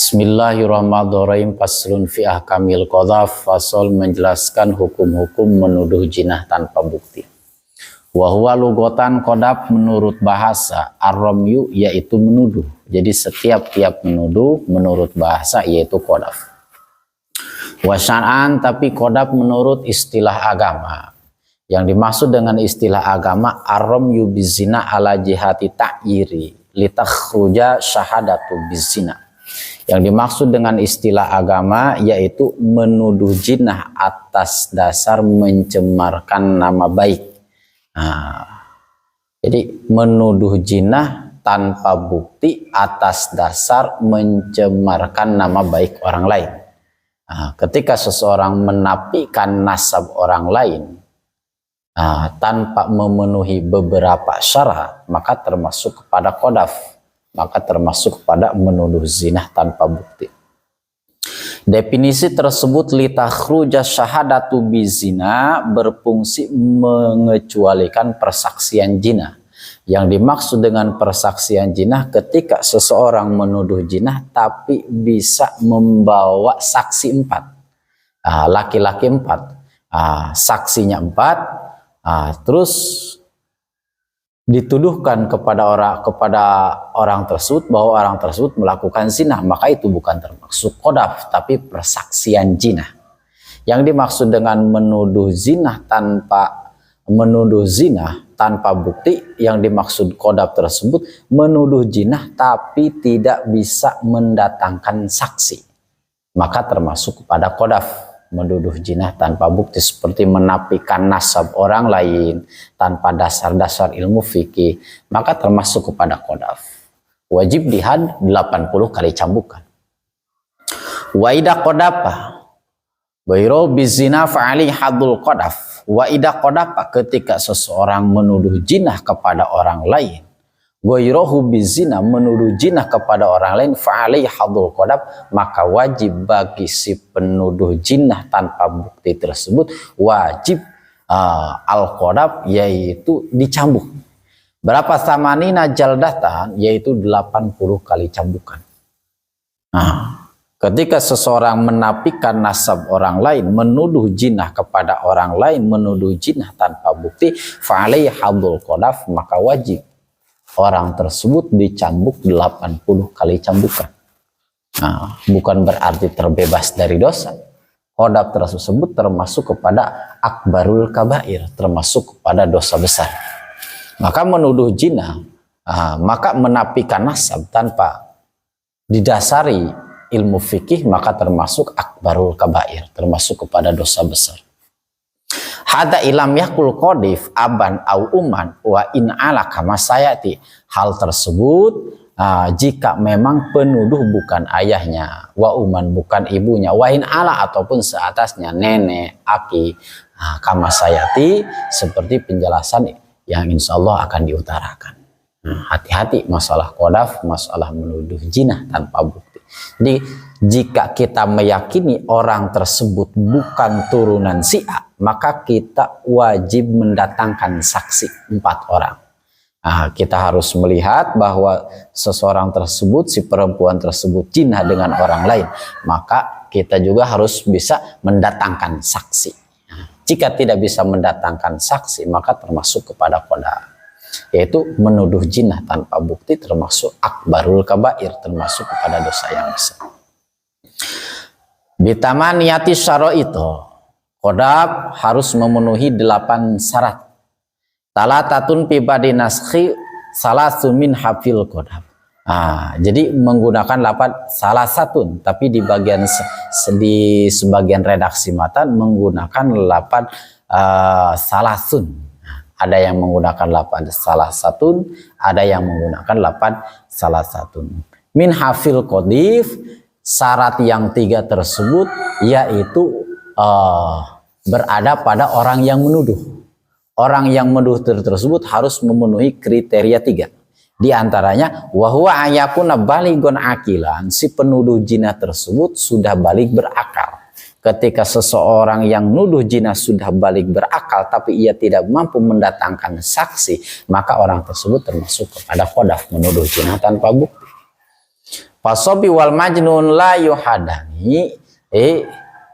Bismillahirrahmanirrahim. Faslun fi ahkamil qadhaf. Fasal menjelaskan hukum-hukum menuduh jinah tanpa bukti. Wa huwa lughatan qadhaf menurut bahasa ar-ramyu yaitu menuduh. Jadi setiap menuduh menurut bahasa yaitu qadhaf. Wa syar'an tapi qadhaf menurut istilah agama. Yang dimaksud dengan istilah agama ar-ramyu bizina ala jihati ta'yiri litakhruja syahadatu bizina. Yang dimaksud dengan istilah agama yaitu menuduh jinah atas dasar mencemarkan nama baik. Jadi menuduh jinah tanpa bukti atas dasar mencemarkan nama baik orang lain. Ketika seseorang menafikan nasab orang lain tanpa memenuhi beberapa syarat, maka termasuk kepada qadhaf. Maka termasuk pada menuduh zina tanpa bukti. Definisi tersebut litakhruja syahadatu bizina berfungsi mengecualikan persaksian jinah. Yang dimaksud dengan persaksian jinah ketika seseorang menuduh jinah tapi bisa membawa saksi 4. Laki-laki 4. Saksinya 4. Terus dituduhkan kepada orang tersebut bahwa orang tersebut melakukan zina, maka itu bukan termasuk qadhaf tapi persaksian jinah. Yang dimaksud dengan menuduh zina tanpa bukti, yang dimaksud qadhaf tersebut menuduh jinah tapi tidak bisa mendatangkan saksi, maka termasuk kepada qadhaf. Menuduh jinah tanpa bukti seperti menafikan nasab orang lain tanpa dasar-dasar ilmu fikih, maka termasuk kepada qadhaf. Wajib dihad 80 kali cambukan. Wa idza qadhafa bayro bizina fa'ali hadul qadhaf. Wa idza qadhafa ketika seseorang menuduh jinah kepada orang lain, ghairuhu bizina menuduh jinah kepada orang lain fa'alai hadul qadhaf, maka wajib bagi si penuduh jinah tanpa bukti tersebut wajib al-qadhaf yaitu dicambuk. Berapa samanina jaldatan yaitu 80 kali cambukan. Ketika seseorang menafikan nasab orang lain, menuduh jinah kepada orang lain, menuduh jinah tanpa bukti fa'alai hadul qadhaf, maka wajib orang tersebut dicambuk 80 kali cambukan. Bukan berarti terbebas dari dosa. Qadhaf tersebut termasuk kepada akbarul kabair, termasuk kepada dosa besar. Maka menuduh jinah, maka menafikan nasab tanpa didasari ilmu fikih, maka termasuk akbarul kabair, termasuk kepada dosa besar. Hada ilam yakul qadhif aban au uman wa in ala kama sayati. Hal tersebut jika memang penuduh bukan ayahnya, wa uman bukan ibunya, wa in ala ataupun seatasnya nenek, aki, kama sayati, seperti penjelasan yang insya Allah akan diutarakan. Hati-hati masalah qadhaf, masalah menuduh jinah tanpa bukti. Jadi jika kita meyakini orang tersebut bukan turunan si A, maka kita wajib mendatangkan saksi 4 orang. Kita harus melihat bahwa seseorang tersebut, si perempuan tersebut jinah dengan orang lain, maka kita juga harus bisa mendatangkan saksi. Jika tidak bisa mendatangkan saksi, maka termasuk kepada qadhaf, yaitu menuduh jinah tanpa bukti, termasuk akbarul kabair, termasuk kepada dosa yang besar. Bitamaniyati syara'itu, qadhaf harus memenuhi 8 syarat. Talatatun fi badi naskhi salasun min hafil qadhaf. Jadi menggunakan lapan salah satun, tapi di sebagian redaksi matan menggunakan lapan salasun. Ada yang menggunakan lapan salah satun, ada yang menggunakan lapan salah satun. Min hafil qadhif, syarat yang 3 tersebut yaitu berada pada orang yang menuduh. Orang yang menuduh tersebut harus memenuhi kriteria 3. Di antaranya wahwa ayakuna baligon akilan, si penuduh jinah tersebut sudah balik berakal. Ketika seseorang yang nuduh jinah sudah balik berakal tapi ia tidak mampu mendatangkan saksi, maka orang tersebut termasuk kepada qadhaf, menuduh jinah tanpa bukti. Fasobi wal majnun la yuhadani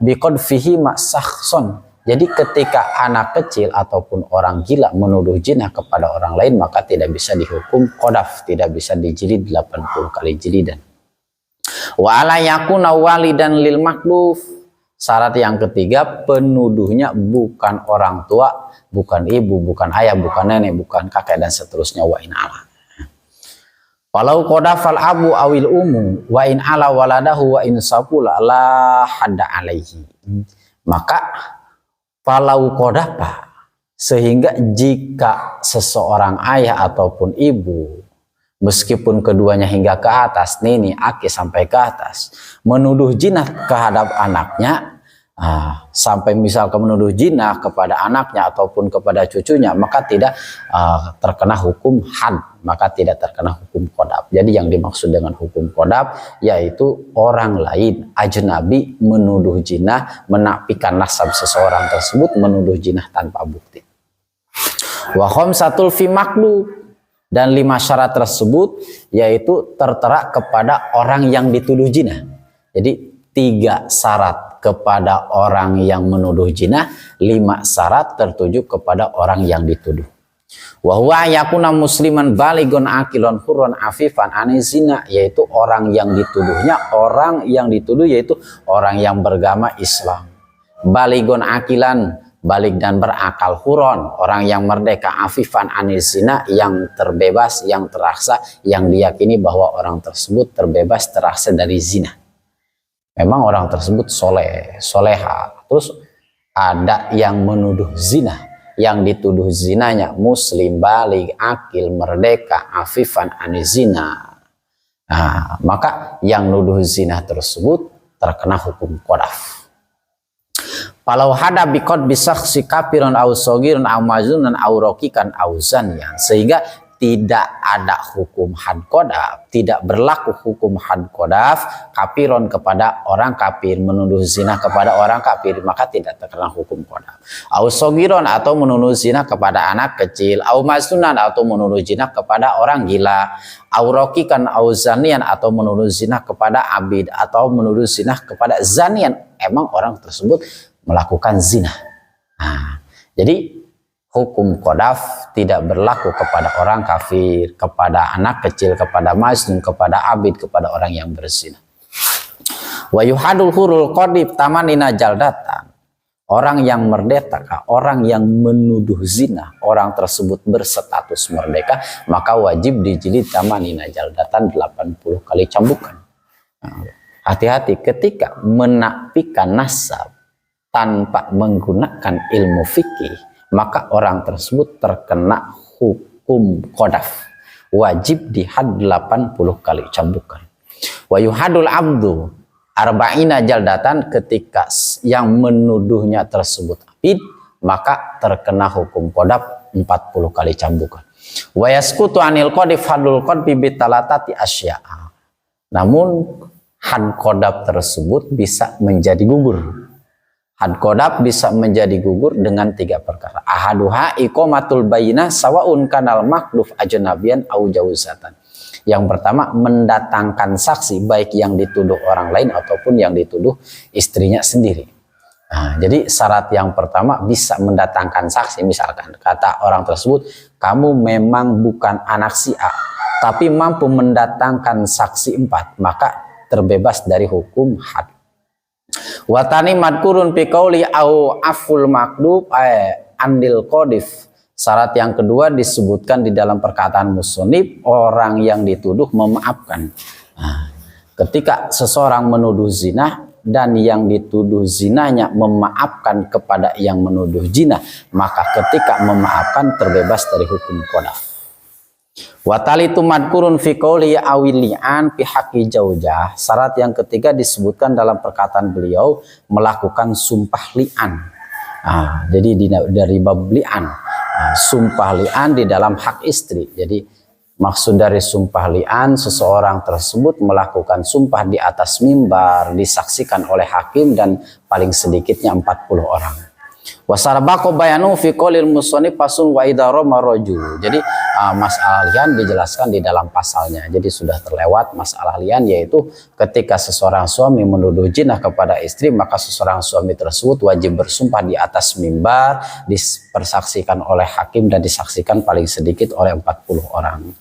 biqadfihi masakhson. Jadi ketika anak kecil ataupun orang gila menuduh zina kepada orang lain, maka tidak bisa dihukum qadaf, tidak bisa dijilid 80 kali jilidan. Wa ala yakuna walidan lil makduf. Syarat yang ketiga, penuduhnya bukan orang tua, bukan ibu, bukan ayah, bukan nenek, bukan kakek, dan seterusnya. Wa in ala. Walau qadafal abu awil umu wa in ala waladahu wa in sapula la hadda alaihi. Maka falau qadafa, sehingga jika seseorang ayah ataupun ibu, meskipun keduanya hingga ke atas, nini, aki sampai ke atas, menuduh zina terhadap anaknya, sampai misalkan menuduh zina kepada anaknya ataupun kepada cucunya, maka tidak terkena hukum had, maka tidak terkena hukum qadaf. Jadi yang dimaksud dengan hukum qadaf yaitu orang lain, ajnabi, menuduh zina, menafikan nasab seseorang tersebut, menuduh zina tanpa bukti. Wa khamsatul fi maqlub, dan 5 syarat tersebut yaitu tertera kepada orang yang dituduh zina. Jadi 3 syarat kepada orang yang menuduh zina, 5 syarat tertuju kepada orang yang dituduh. Wa huwa yakuna musliman balighun aqilun hurran afifan anizina, yaitu orang yang dituduh yaitu orang yang beragama Islam. Balighun aqilan, balik dan berakal, huron, orang yang merdeka, afifan anizina, yang terbebas, yang teraksa, yang diyakini bahwa orang tersebut terbebas, teraksa dari zina. Memang orang tersebut soleh, soleha. Terus ada yang menuduh zina, yang dituduh zinanya muslim, balik, akil, merdeka, afifan anizina. Maka yang nuduh zina tersebut terkena hukum qadaf. Falau hada biqad bisakhsi kafiran aw sagiran aw majnunan aw raqiqan aw zaniyan, sehingga tidak ada hukum had qadaf, tidak berlaku hukum had qadaf kafiron kepada orang kafir, menuduh zina kepada orang kafir, maka tidak terkena hukum qadaf. Au sagiron, atau menuduh zina kepada anak kecil, au majnunan, atau menuduh zina kepada orang gila, au raqiqan au zanian, atau menuduh zina kepada abid, atau menuduh zina kepada zanian, emang orang tersebut melakukan zina. Jadi hukum qadaf tidak berlaku kepada orang kafir, kepada anak kecil, kepada majnun, kepada abid, kepada orang yang berzina. Wa yuhadul hurul qadif tamanina jaldatan. Orang yang merdeka, orang yang menuduh zina, orang tersebut berstatus merdeka, maka wajib dijilid tamanina jaldatan, 80 kali cambukan. Hati-hati ketika menafikan nasab tanpa menggunakan ilmu fikih, maka orang tersebut terkena hukum qadaf, wajib dihad 80 kali cambukan. Wa yuhadul abdu arba'ina jaldatan, ketika yang menuduhnya tersebut abid, maka terkena hukum qadaf 40 kali cambukan. Wa yaskutu anil qadif hadul qadfi bitalatati asya'a. Namun had qadaf tersebut bisa menjadi gugur. Had qadaf bisa menjadi gugur dengan 3 perkara. Ahaduha iqamatul bayinah sawaun kanal makhluf ajnabian au jauzatan. Yang pertama, mendatangkan saksi, baik yang dituduh orang lain ataupun yang dituduh istrinya sendiri. Jadi syarat yang pertama bisa mendatangkan saksi. Misalkan kata orang tersebut, kamu memang bukan anak si A, tapi mampu mendatangkan saksi 4, maka terbebas dari hukum had. Watani madkurun fi qauli au aful makdub andil qadif. Syarat yang kedua disebutkan di dalam perkataan musonib, orang yang dituduh memaafkan. Ketika seseorang menuduh zina dan yang dituduh zinanya memaafkan kepada yang menuduh zina, maka ketika memaafkan terbebas dari hukum qadaf. Watalitu madkurun fi qauli awilian fi haqqi jaujah. Syarat yang ketiga disebutkan dalam perkataan beliau melakukan sumpah li'an. Jadi dari bab li'an, sumpah li'an di dalam hak istri. Jadi maksud dari sumpah li'an, seseorang tersebut melakukan sumpah di atas mimbar, disaksikan oleh hakim dan paling sedikitnya 40 orang. Wasarbaqo bayanu fi qoulil musannif fasun wa idara maraju. Jadi masalah lian dijelaskan di dalam pasalnya. Jadi sudah terlewat masalah lian, yaitu ketika seseorang suami menuduh jinah kepada istri, maka seseorang suami tersebut wajib bersumpah di atas mimbar, dipersaksikan oleh hakim dan disaksikan paling sedikit oleh 40 orang.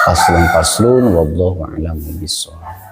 Faslun wallahu a'lam bishawab.